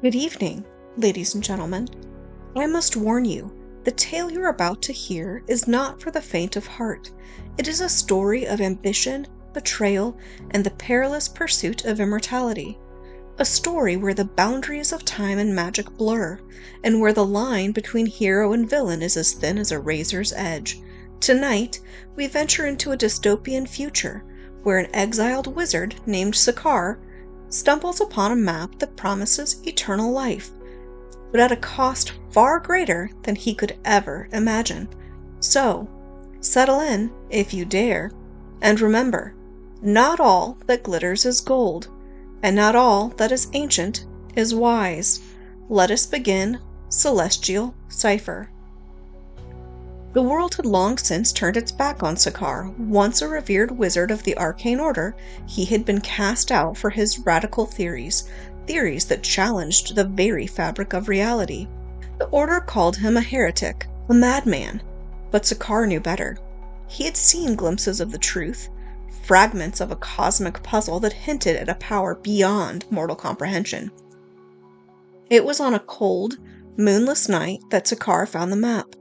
Good evening, ladies and gentlemen. I must warn you, the tale you're about to hear is not for the faint of heart. It is a story of ambition, betrayal, and the perilous pursuit of immortality. A story where the boundaries of time and magic blur, and where the line between hero and villain is as thin as a razor's edge. Tonight, we venture into a dystopian future, where an exiled wizard named Sakar stumbles upon a map that promises eternal life, but at a cost far greater than he could ever imagine. So, settle in, if you dare, and remember, not all that glitters is gold, and not all that is ancient is wise. Let us begin Celestial Cipher. The world had long since turned its back on Sakar. Once a revered wizard of the Arcane Order, he had been cast out for his radical theories that challenged the very fabric of reality. The Order called him a heretic, a madman, but Sakar knew better. He had seen glimpses of the truth, fragments of a cosmic puzzle that hinted at a power beyond mortal comprehension. It was on a cold, moonless night that Sakar found the map.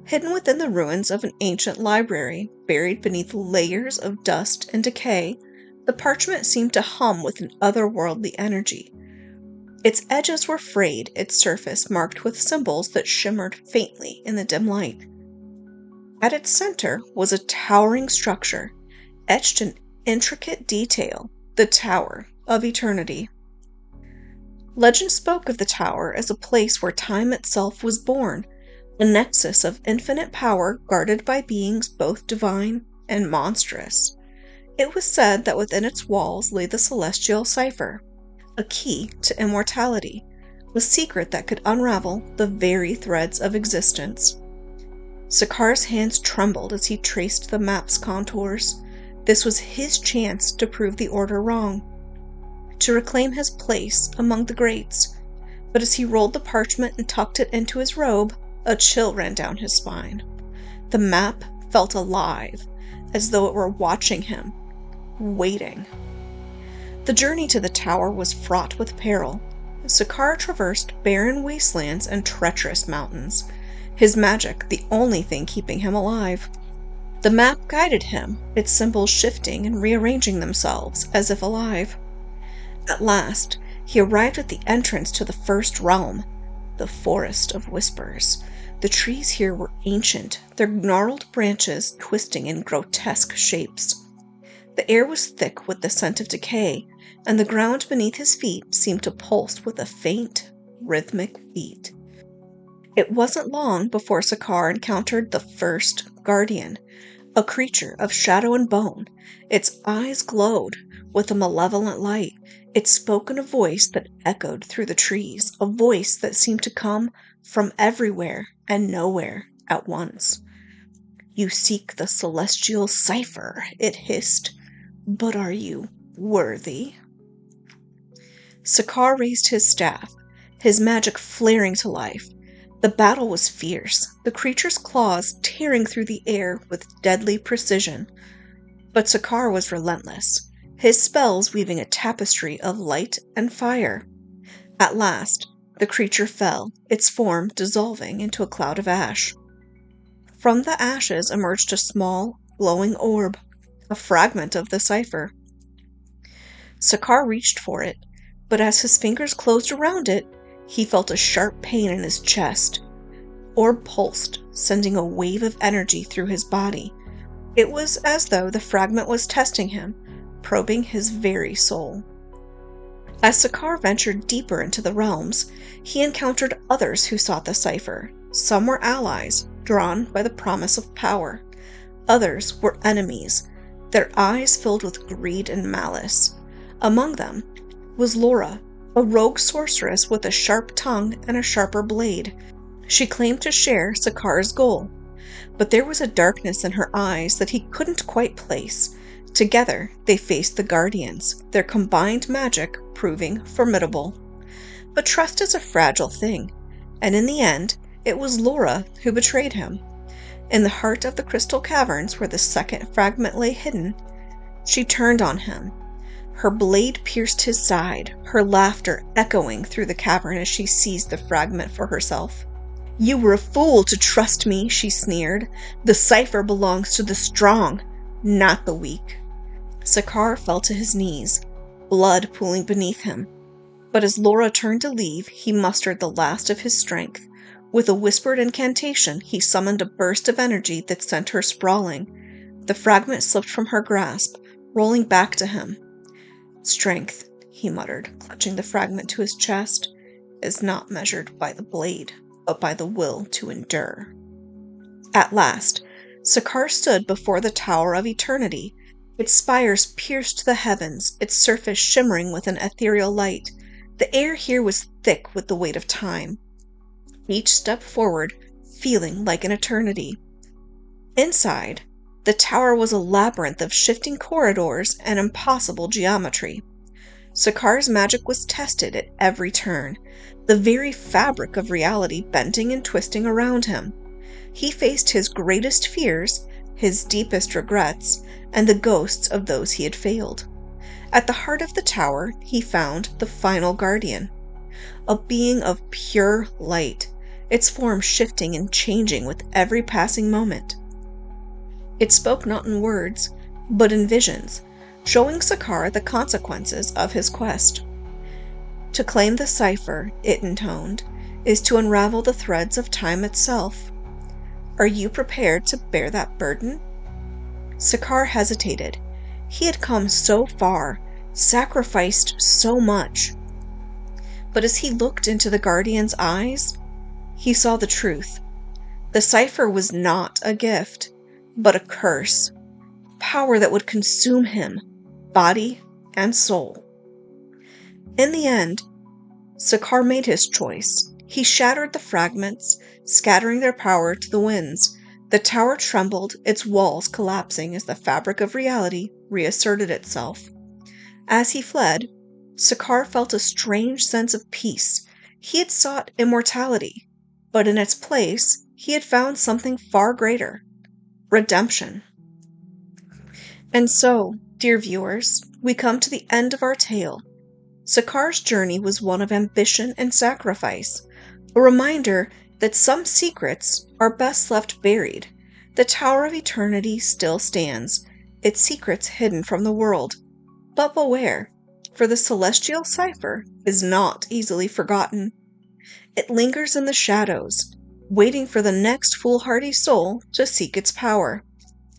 Hidden within the ruins of an ancient library, buried beneath layers of dust and decay, the parchment seemed to hum with an otherworldly energy. Its edges were frayed, its surface marked with symbols that shimmered faintly in the dim light. At its center was a towering structure, etched in intricate detail, the Tower of Eternity. Legend spoke of the tower as a place where time itself was born, a nexus of infinite power guarded by beings both divine and monstrous. It was said that within its walls lay the Celestial Cipher, a key to immortality, a secret that could unravel the very threads of existence. Sakar's hands trembled as he traced the map's contours. This was his chance to prove the Order wrong, to reclaim his place among the greats. But as he rolled the parchment and tucked it into his robe, a chill ran down his spine. The map felt alive, as though it were watching him, waiting. The journey to the tower was fraught with peril. Sakar traversed barren wastelands and treacherous mountains, his magic the only thing keeping him alive. The map guided him, its symbols shifting and rearranging themselves as if alive. At last, he arrived at the entrance to the first realm, the Forest of Whispers. The trees here were ancient, their gnarled branches twisting in grotesque shapes. The air was thick with the scent of decay, and the ground beneath his feet seemed to pulse with a faint, rhythmic beat. It wasn't long before Sakar encountered the first guardian, a creature of shadow and bone. Its eyes glowed with a malevolent light. It spoke in a voice that echoed through the trees, a voice that seemed to come from everywhere and nowhere at once. "You seek the Celestial Cipher," it hissed, "but are you worthy?" Sakar raised his staff, his magic flaring to life. The battle was fierce, the creature's claws tearing through the air with deadly precision. But Sakar was relentless, his spells weaving a tapestry of light and fire. At last, the creature fell, its form dissolving into a cloud of ash. From the ashes emerged a small, glowing orb, a fragment of the cipher. Sakar reached for it, but as his fingers closed around it, he felt a sharp pain in his chest. Orb pulsed, sending a wave of energy through his body. It was as though the fragment was testing him, probing his very soul. As Sakar ventured deeper into the realms, he encountered others who sought the cipher. Some were allies, drawn by the promise of power. Others were enemies, their eyes filled with greed and malice. Among them was Laura, a rogue sorceress with a sharp tongue and a sharper blade. She claimed to share Sakar's goal, but there was a darkness in her eyes that he couldn't quite place. Together, they faced the Guardians, their combined magic proving formidable. But trust is a fragile thing, and in the end, it was Laura who betrayed him. In the heart of the crystal caverns where the second fragment lay hidden, she turned on him. Her blade pierced his side, her laughter echoing through the cavern as she seized the fragment for herself. "You were a fool to trust me," she sneered. "The cipher belongs to the strong, not the weak." Sakaar fell to his knees, blood pooling beneath him. But as Laura turned to leave, he mustered the last of his strength. With a whispered incantation, he summoned a burst of energy that sent her sprawling. The fragment slipped from her grasp, rolling back to him. "Strength," he muttered, clutching the fragment to his chest, "is not measured by the blade, but by the will to endure." At last, Sakaar stood before the Tower of Eternity. Its spires pierced the heavens, its surface shimmering with an ethereal light. The air here was thick with the weight of time. Each step forward feeling like an eternity. Inside, the tower was a labyrinth of shifting corridors and impossible geometry. Sakaar's magic was tested at every turn, the very fabric of reality bending and twisting around him. He faced his greatest fears, his deepest regrets, and the ghosts of those he had failed. At the heart of the tower, he found the final guardian, a being of pure light, its form shifting and changing with every passing moment. It spoke not in words, but in visions, showing Sakaar the consequences of his quest. To claim the cipher, it intoned, is to unravel the threads of time itself. Are you prepared to bear that burden? Sakaar hesitated. He had come so far, sacrificed so much. But as he looked into the guardian's eyes, he saw the truth. The cipher was not a gift, but a curse, power that would consume him, body and soul. In the end, Sakaar made his choice. He shattered the fragments, scattering their power to the winds. The tower trembled, its walls collapsing as the fabric of reality reasserted itself. As he fled, Sakaar felt a strange sense of peace. He had sought immortality, but in its place, he had found something far greater: redemption. And so, dear viewers, we come to the end of our tale. Sakaar's journey was one of ambition and sacrifice, a reminder that some secrets are best left buried. The Tower of Eternity still stands, its secrets hidden from the world. But beware, for the Celestial Cipher is not easily forgotten. It lingers in the shadows, waiting for the next foolhardy soul to seek its power.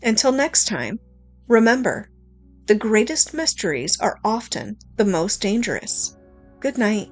Until next time, remember, the greatest mysteries are often the most dangerous. Good night.